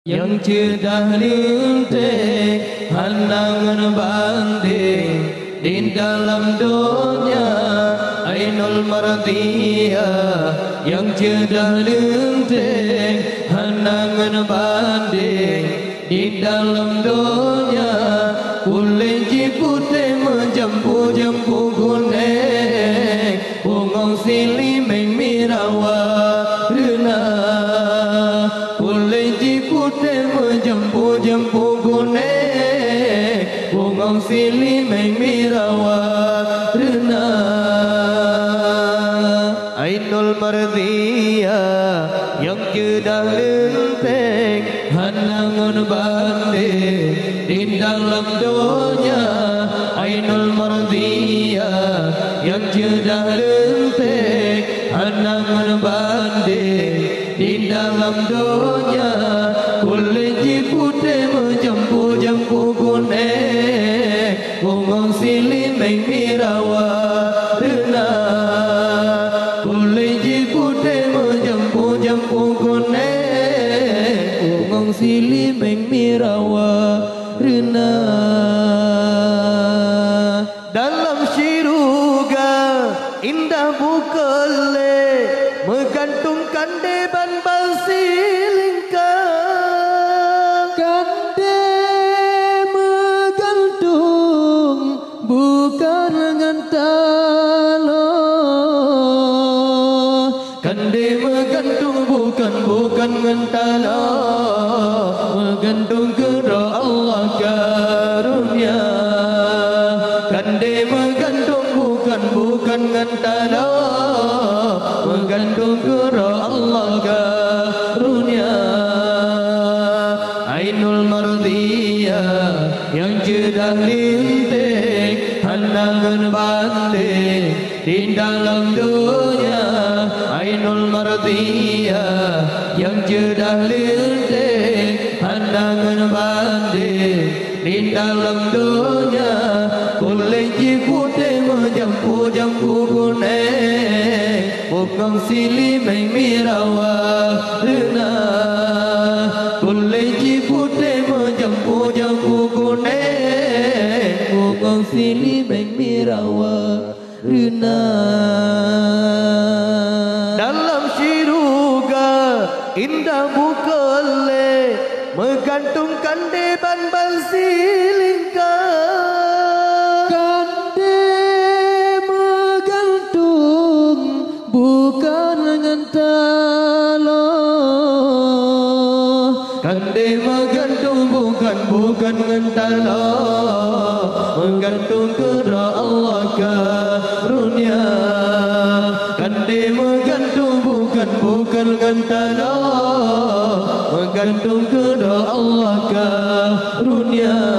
yang sudah linting hanangan banding di dalam dunia Ainul Mardiyah yang sudah linting hanangan banding di dalam dunia kulit putih menjampu-jampu kuning bungong silih merawa rena kulit putih menjampu-jampu kuning bungong silih merawa rena Ainul Mardiyah yang sudah lenteng hanangan banding di dalam dunia Ainul Mardiyah yang sudah lenteng hanangan banding di dalam dunia kulit putih menjampu-jampu kuning bungong silih merawa rena kulit putih menjampu-jampu kuning bungong silih merawa rena dalam syurga indah bukale menggantungkan deban basilingka kande menggantung bukan dengan talo kande menggantung bukan dengan talo menggantung keroh Allah karunia kande menggantung bukan dengan talo menggantung keroh Allah karunia Ainul Mardiyah yang sudah linting hanangan banding di dalam dunia Ainul Mardiyah yang sudah linting hanangan banding di dalam dunia kulit putih menjampu-jampu kuning bungong silih merawa rena kulit putih menjampu-jampu kuning bungong silih merawa rena dalam syurga indah bukale menggantungkan deban basilingka kande menggantung bukan dengan talo kande menggantung bukan dengan talo menggantung keroh Allah karunia kande menggantung bukan dengan talo menggantung keroh Allah karunia